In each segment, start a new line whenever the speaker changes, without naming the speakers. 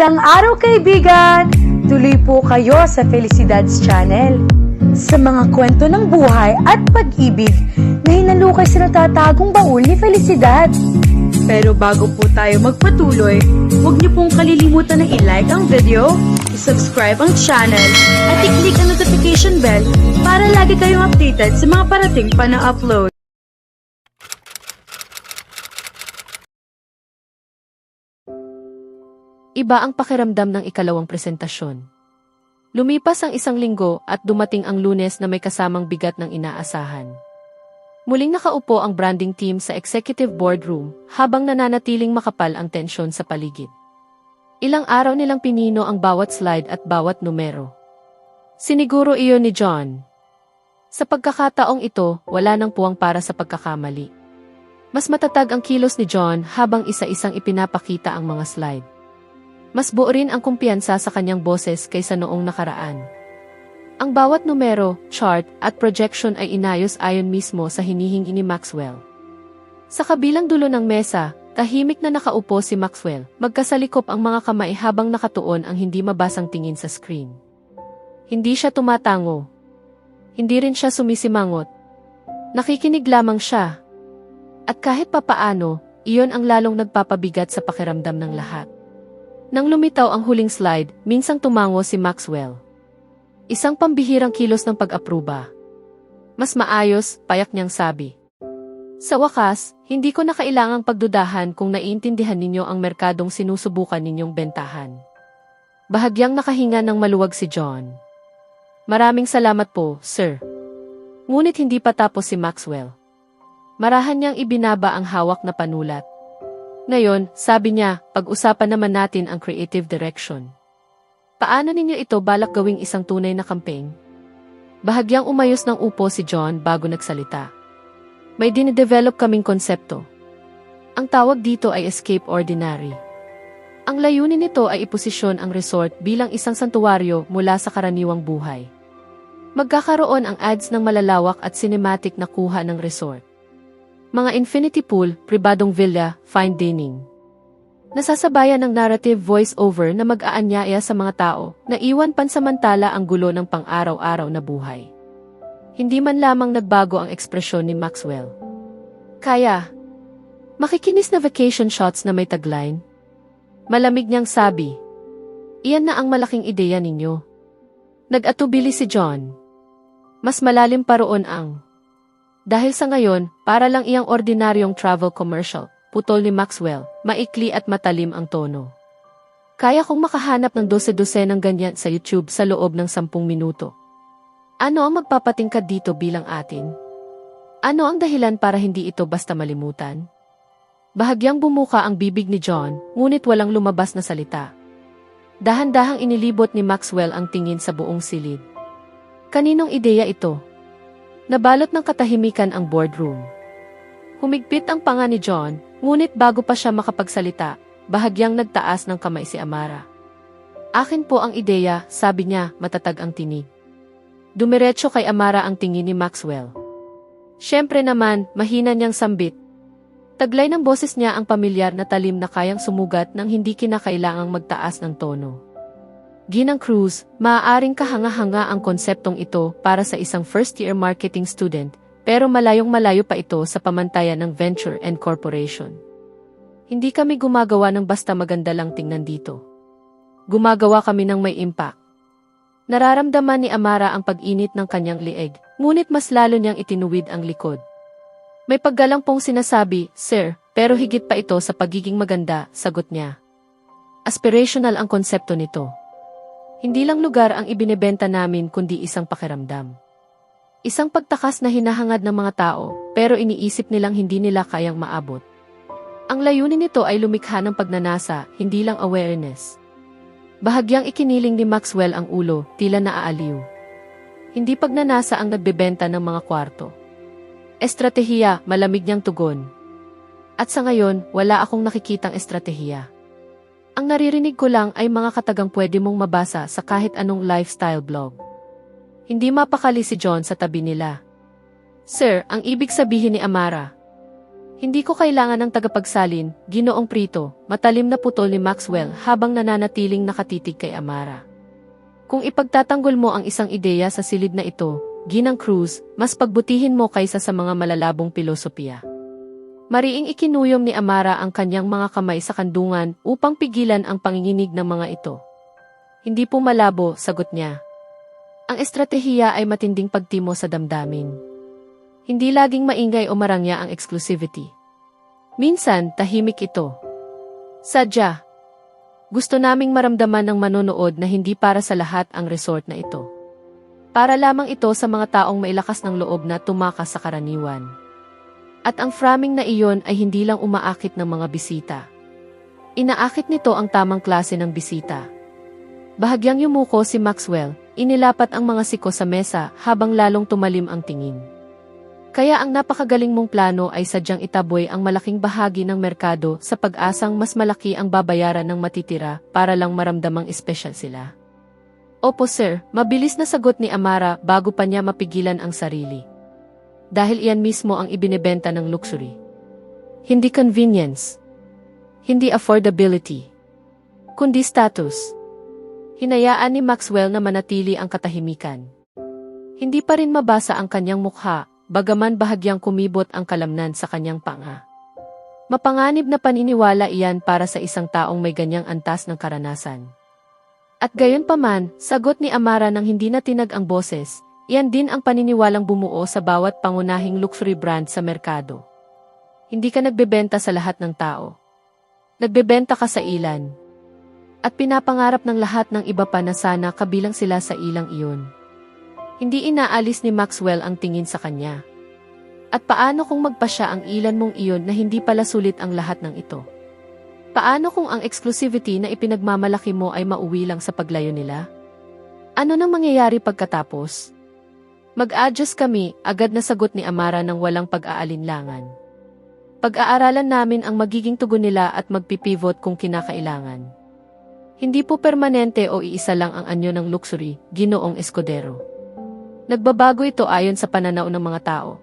Magandang araw kaibigan! Tuloy po kayo sa Felicidad's Channel. Sa mga kwento ng buhay at pag-ibig na hinalukay sa natatagong baul ni Felicidad. Pero bago po tayo magpatuloy, huwag niyo pong kalilimutan na i-like ang video, i-subscribe ang channel, at i-click ang notification bell para lagi kayong updated sa mga parating pa na upload.
Iba ang pakiramdam ng ikalawang presentasyon. Lumipas ang isang linggo at dumating ang Lunes na may kasamang bigat ng inaasahan. Muling nakaupo ang branding team sa executive boardroom habang nananatiling makapal ang tensyon sa paligid. Ilang araw nilang pinino ang bawat slide at bawat numero. Siniguro iyon ni John. Sa pagkakataong ito, wala nang puwang para sa pagkakamali. Mas matatag ang kilos ni John habang isa-isang ipinapakita ang mga slide. Mas buo rin ang kumpiyansa sa kanyang boses kaysa noong nakaraan. Ang bawat numero, chart, at projection ay inayos ayon mismo sa hinihingi ni Maxwell. Sa kabilang dulo ng mesa, tahimik na nakaupo si Maxwell, magkasalikop ang mga kamay habang nakatuon ang hindi mabasang tingin sa screen. Hindi siya tumatango. Hindi rin siya sumisimangot. Nakikinig lamang siya. At kahit papaano, iyon ang lalong nagpapabigat sa pakiramdam ng lahat. Nang lumitaw ang huling slide, minsang tumango si Maxwell. Isang pambihirang kilos ng pag-apruba. Mas maayos, payak niyang sabi. Sa wakas, hindi ko na kailangang pagdudahan kung naiintindihan ninyo ang merkadong sinusubukan ninyong bentahan. Bahagyang nakahinga ng maluwag si John. Maraming salamat po, sir. Ngunit hindi pa tapos si Maxwell. Marahan niyang ibinaba ang hawak na panulat. Ngayon, sabi niya, pag-usapan naman natin ang creative direction. Paano ninyo ito balak gawing isang tunay na campaign? Bahagyang umayos ng upo si John bago nagsalita. May dinidevelop kaming konsepto. Ang tawag dito ay Escape Ordinary. Ang layunin nito ay iposisyon ang resort bilang isang santuwaryo mula sa karaniwang buhay. Magkakaroon ang ads ng malalawak at cinematic na kuha ng resort. Mga infinity pool, pribadong villa, fine dining. Nasasabayan ng narrative voice-over na mag-aanyaya sa mga tao na iwan pansamantala ang gulo ng pang-araw-araw na buhay. Hindi man lamang nagbago ang ekspresyon ni Maxwell. Kaya, makikinis na vacation shots na may tagline. Malamig niyang sabi, iyan na ang malaking ideya ninyo. Nag-atubili si John. Mas malalim pa roon ang dahil sa ngayon, para lang iyang ordinaryong travel commercial, putol ni Maxwell, maikli at matalim ang tono. Kaya kong makahanap ng 12 ng ganyan sa YouTube sa loob ng 10 minuto. Ano ang magpapatingkad dito bilang atin? Ano ang dahilan para hindi ito basta malimutan? Bahagyang bumuka ang bibig ni John, ngunit walang lumabas na salita. Dahan-dahang inilibot ni Maxwell ang tingin sa buong silid. Kaninong ideya ito? Nabalot ng katahimikan ang boardroom. Humigpit ang panga ni John, ngunit bago pa siya makapagsalita, bahagyang nagtaas ng kamay si Amara. Akin po ang ideya, sabi niya, matatag ang tinig. Dumiretso kay Amara ang tingin ni Maxwell. Siyempre naman, mahina niyang sambit. Taglay ng boses niya ang pamilyar na talim na kayang sumugat nang hindi kinakailangang magtaas ng tono. Ginang Cruz, maaaring kahanga-hanga ang konseptong ito para sa isang first-year marketing student, pero malayong-malayo pa ito sa pamantayan ng venture and corporation. Hindi kami gumagawa ng basta maganda lang tingnan dito. Gumagawa kami ng may impact. Nararamdaman ni Amara ang pag-init ng kanyang lieg, ngunit mas lalo niyang itinuwid ang likod. May paggalang pong sinasabi, sir, pero higit pa ito sa pagiging maganda, sagot niya. Aspirational ang konsepto nito. Hindi lang lugar ang ibinebenta namin kundi isang pakiramdam. Isang pagtakas na hinahangad ng mga tao, pero iniisip nilang hindi nila kayang maabot. Ang layunin nito ay lumikha ng pagnanasa, hindi lang awareness. Bahagyang ikiniling ni Maxwell ang ulo, tila naaaliw. Hindi pagnanasa ang nagbebenta ng mga kwarto. Estratehiya, malamig niyang tugon. At sa ngayon, wala akong nakikitang estratehiya. Ang naririnig ko lang ay mga katagang pwede mong mabasa sa kahit anong lifestyle blog. Hindi mapakali si John sa tabi nila. Sir, ang ibig sabihin ni Amara. Hindi ko kailangan ng tagapagsalin, Ginoong Prito, matalim na putol ni Maxwell habang nananatiling nakatitig kay Amara. Kung ipagtatanggol mo ang isang ideya sa silid na ito, Ginang Cruz, mas pagbutihin mo kaysa sa mga malalabong pilosopiya. Mariing ikinuyom ni Amara ang kanyang mga kamay sa kandungan upang pigilan ang panginginig ng mga ito. Hindi po malabo, sagot niya. Ang estratehiya ay matinding pagtimo sa damdamin. Hindi laging maingay o marangya ang exclusivity. Minsan, tahimik ito. Sadya. Gusto naming maramdaman ng manonood na hindi para sa lahat ang resort na ito. Para lamang ito sa mga taong mailakas ng loob na tumakas sa karaniwan. At ang framing na iyon ay hindi lang umaakit ng mga bisita. Inaakit nito ang tamang klase ng bisita. Bahagyang yumuko si Maxwell, inilapat ang mga siko sa mesa habang lalong tumalim ang tingin. Kaya ang napakagaling mong plano ay sadyang itaboy ang malaking bahagi ng merkado sa pag-asang mas malaki ang babayaran ng matitira para lang maramdamang espesyal sila. Opo sir, mabilis na sagot ni Amara bago pa niya mapigilan ang sarili. Dahil iyan mismo ang ibinebenta ng luxury. Hindi convenience. Hindi affordability. Kundi status. Hinayaan ni Maxwell na manatili ang katahimikan. Hindi pa rin mabasa ang kanyang mukha, bagaman bahagyang kumibot ang kalamnan sa kanyang panga. Mapanganib na paniniwala iyan para sa isang taong may ganyang antas ng karanasan. At gayon paman, sagot ni Amara nang hindi natinag ang boses, iyan din ang paniniwalang bumuo sa bawat pangunahing luxury brand sa merkado. Hindi ka nagbebenta sa lahat ng tao. Nagbebenta ka sa ilan. At pinapangarap ng lahat ng iba pa na sana kabilang sila sa ilang iyon. Hindi inaalis ni Maxwell ang tingin sa kanya. At paano kung magpasya ang ilan mong iyon na hindi pala sulit ang lahat ng ito? Paano kung ang exclusivity na ipinagmamalaki mo ay mauwi lang sa paglayo nila? Ano nang mangyayari pagkatapos? Mag-adjust kami, agad na sagot ni Amara ng walang pag-aalinlangan. Pag-aaralan namin ang magiging tugon nila at magpipivot kung kinakailangan. Hindi po permanente o iisa lang ang anyo ng luxury, Ginoong Escudero. Nagbabago ito ayon sa pananaw ng mga tao.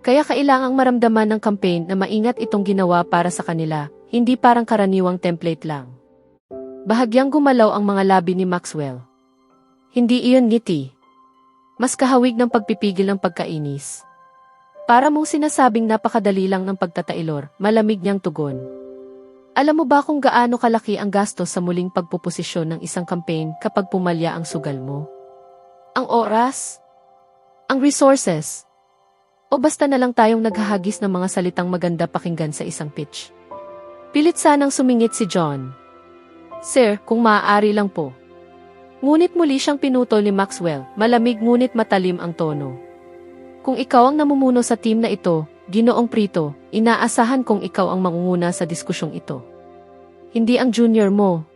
Kaya kailangang maramdaman ng campaign na maingat itong ginawa para sa kanila, hindi parang karaniwang template lang. Bahagyang gumalaw ang mga labi ni Maxwell. Hindi iyon ngiti. Mas kahawig ng pagpipigil ng pagkainis. Para mong sinasabing napakadali lang ng pagtatailor, malamig niyang tugon. Alam mo ba kung gaano kalaki ang gastos sa muling pagpuposisyon ng isang campaign kapag pumalya ang sugal mo? Ang oras? Ang resources? O basta na lang tayong naghahagis ng mga salitang maganda pakinggan sa isang pitch? Pilit sanang sumingit si John. Sir, kung maaari lang po. Ngunit muli siyang pinutol ni Maxwell, malamig ngunit matalim ang tono. Kung ikaw ang namumuno sa team na ito, Ginoong Prito, inaasahan kong ikaw ang mangunguna sa diskusyong ito. Hindi ang junior mo.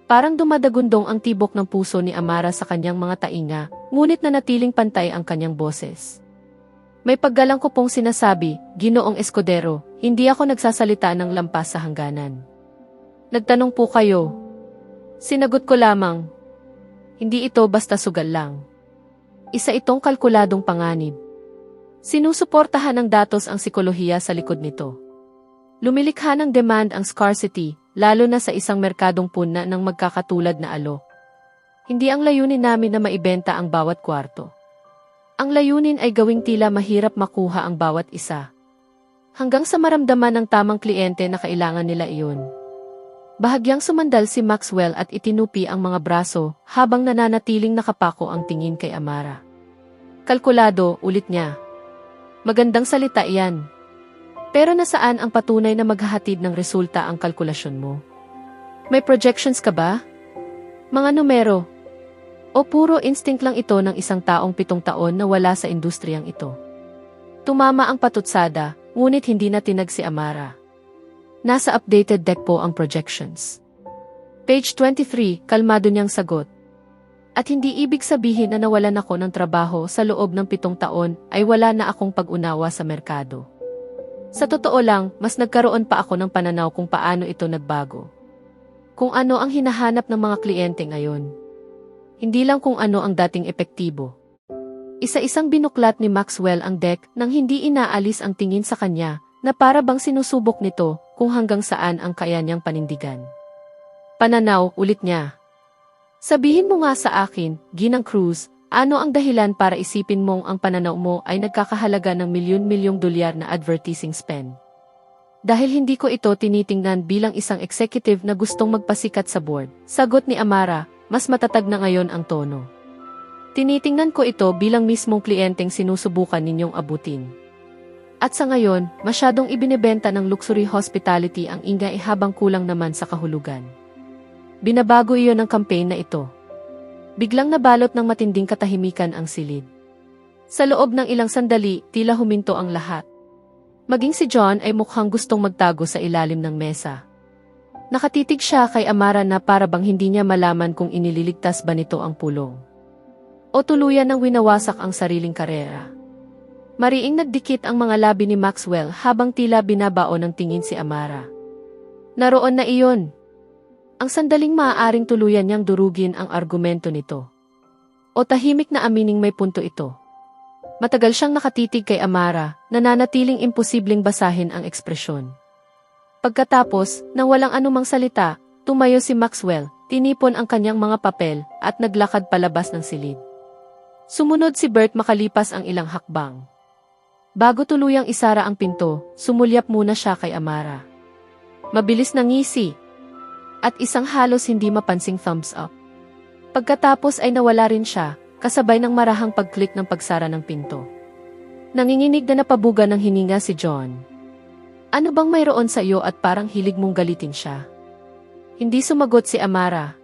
Parang dumadagundong ang tibok ng puso ni Amara sa kanyang mga tainga, ngunit nanatiling pantay ang kanyang boses. May paggalang ko pong sinasabi, Ginoong Escudero, hindi ako nagsasalita ng lampas sa hangganan. Nagtanong po kayo. Sinagot ko lamang. Hindi ito basta sugal lang. Isa itong kalkuladong panganib. Sinusuportahan ng datos ang sikolohiya sa likod nito. Lumilikha ng demand ang scarcity, lalo na sa isang merkadong puna ng magkakatulad na alok. Hindi ang layunin namin na maibenta ang bawat kwarto. Ang layunin ay gawing tila mahirap makuha ang bawat isa. Hanggang sa maramdaman ng tamang kliyente na kailangan nila iyon. Bahagyang sumandal si Maxwell at itinupi ang mga braso habang nananatiling nakapako ang tingin kay Amara. Kalkulado, ulit niya. Magandang salita iyan. Pero nasaan ang patunay na maghahatid ng resulta ang kalkulasyon mo? May projections ka ba? Mga numero? O puro instinct lang ito ng isang taong 7 taon na wala sa industriyang ito? Tumama ang patutsada, ngunit hindi na tinag si Amara. Nasa updated deck po ang projections. Page 23, kalmado niyang sagot. At hindi ibig sabihin na nawalan ako ng trabaho sa loob ng 7 taon ay wala na akong pag-unawa sa merkado. Sa totoo lang, mas nagkaroon pa ako ng pananaw kung paano ito nagbago. Kung ano ang hinahanap ng mga kliyente ngayon. Hindi lang kung ano ang dating epektibo. Isa-isang binuklat ni Maxwell ang deck nang hindi inaalis ang tingin sa kanya, na para bang sinusubok nito kung hanggang saan ang kaya niyang panindigan. Pananaw, ulit niya. Sabihin mo nga sa akin, Ginang Cruz, ano ang dahilan para isipin mong ang pananaw mo ay nagkakahalaga ng milyon-milyong dolyar na advertising spend? Dahil hindi ko ito tinitingnan bilang isang executive na gustong magpasikat sa board, sagot ni Amara, mas matatag na ngayon ang tono. Tinitingnan ko ito bilang mismong kliyenteng sinusubukan ninyong abutin. At sa ngayon, masyadong ibinebenta ng luxury hospitality ang ingay habang kulang naman sa kahulugan. Binabago iyon ng campaign na ito. Biglang nabalot ng matinding katahimikan ang silid. Sa loob ng ilang sandali, tila huminto ang lahat. Maging si John ay mukhang gustong magtago sa ilalim ng mesa. Nakatitig siya kay Amara na para bang hindi niya malaman kung inililigtas ba nito ang pulong. O tuluyan ng winawasak ang sariling karera. Mariing nagdikit ang mga labi ni Maxwell habang tila binabaon ng tingin si Amara. Naroon na iyon. Ang sandaling maaaring tuluyan niyang durugin ang argumento nito. O tahimik na amining may punto ito. Matagal siyang nakatitig kay Amara, nananatiling imposibleng basahin ang ekspresyon. Pagkatapos, nang walang anumang salita, tumayo si Maxwell, tinipon ang kanyang mga papel, at naglakad palabas ng silid. Sumunod si Bert makalipas ang ilang hakbang. Bago tuluyang isara ang pinto, sumulyap muna siya kay Amara. Mabilis na ngisi. At isang halos hindi mapansing thumbs up. Pagkatapos ay nawala rin siya, kasabay ng marahang pag-click ng pagsara ng pinto. Nanginginig na napabuga ng hininga si John. Ano bang mayroon sa iyo at parang hilig mong galitin siya? Hindi sumagot si Amara.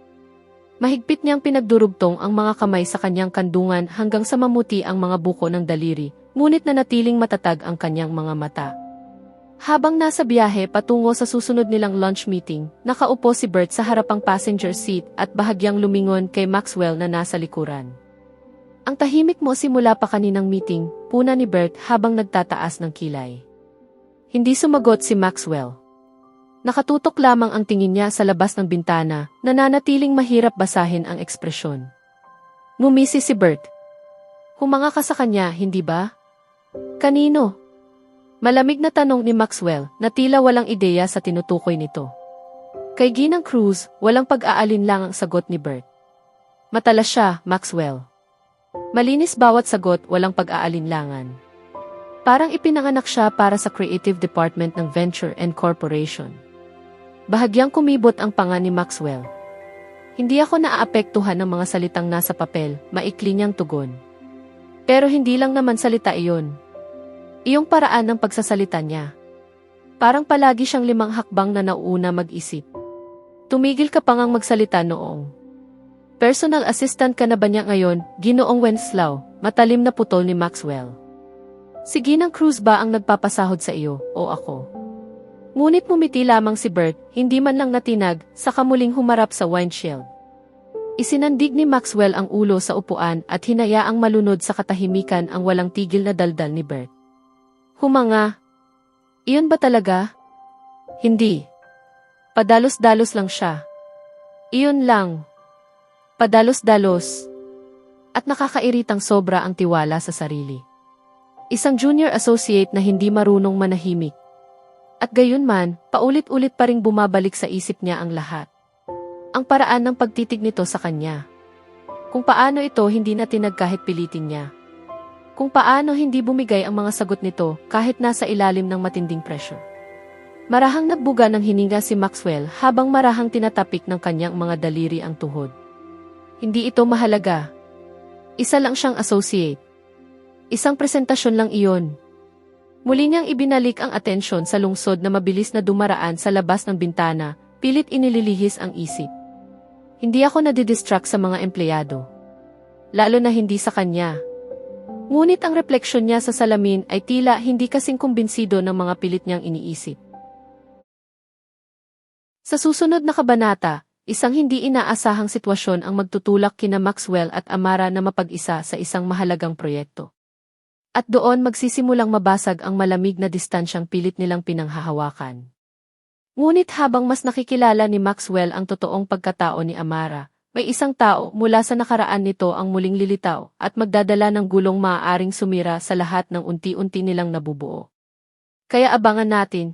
Mahigpit niyang pinagdurugtong ang mga kamay sa kanyang kandungan hanggang sa mamuti ang mga buko ng daliri, ngunit nanatiling matatag ang kanyang mga mata. Habang nasa biyahe patungo sa susunod nilang lunch meeting, nakaupo si Bert sa harapang passenger seat at bahagyang lumingon kay Maxwell na nasa likuran. Ang tahimik mo simula pa kaninang meeting, puna ni Bert habang nagtataas ng kilay. Hindi sumagot si Maxwell. Nakatutok lamang ang tingin niya sa labas ng bintana, nananatiling mahirap basahin ang ekspresyon. Ngumisi si Bert. Humanga ka sa kanya, hindi ba? Kanino? Malamig na tanong ni Maxwell na tila walang ideya sa tinutukoy nito. Kay Ginang Cruz, walang pag-aalinlang ang sagot ni Bert. Matalas siya, Maxwell. Malinis bawat sagot, walang pag-aalinlangan. Parang ipinanganak siya para sa creative department ng Venture and Corporation. Bahagyang kumibot ang panga ni Maxwell. Hindi ako naaapektuhan ng mga salitang nasa papel, maikli niyang tugon. Pero hindi lang naman salita iyon. Iyong paraan ng pagsasalita niya. Parang palagi siyang 5 hakbang na nauuna mag-isip. Tumigil ka pa ngang magsalita noong. Personal assistant ka na ba niya ngayon, Ginoong Wenceslao? Matalim na putol ni Maxwell. Si Ginang Cruz ba ang nagpapasahod sa iyo, o ako? Ngunit mumiti lamang si Bert, hindi man lang natinag, sa kamuling humarap sa windshield. Isinandig ni Maxwell ang ulo sa upuan at hinayaang malunod sa katahimikan ang walang tigil na daldal ni Bert. Humanga. Iyon ba talaga? Hindi. Padalos-dalos lang siya. Iyon lang. Padalos-dalos. At nakakairitang sobra ang tiwala sa sarili. Isang junior associate na hindi marunong manahimik. At gayunman, paulit-ulit pa ring bumabalik sa isip niya ang lahat. Ang paraan ng pagtitig nito sa kanya. Kung paano ito hindi natinag kahit pilitin niya. Kung paano hindi bumigay ang mga sagot nito kahit nasa ilalim ng matinding pressure. Marahang nagbuga ng hininga si Maxwell habang marahang tinatapik ng kanyang mga daliri ang tuhod. Hindi ito mahalaga. Isa lang siyang associate. Isang presentasyon lang iyon. Muli niyang ibinalik ang atensyon sa lungsod na mabilis na dumaraan sa labas ng bintana, pilit inililihis ang isip. Hindi ako nadidistract sa mga empleyado. Lalo na hindi sa kanya. Ngunit ang refleksyon niya sa salamin ay tila hindi kasing kumbinsido ng mga pilit niyang iniisip. Sa susunod na kabanata, isang hindi inaasahang sitwasyon ang magtutulak kina Maxwell at Amara na mapag-isa sa isang mahalagang proyekto. At doon magsisimulang mabasag ang malamig na distansyang pilit nilang pinanghahawakan. Ngunit habang mas nakikilala ni Maxwell ang totoong pagkatao ni Amara, may isang tao mula sa nakaraan nito ang muling lilitaw at magdadala ng gulong maaaring sumira sa lahat ng unti-unti nilang nabubuo. Kaya abangan natin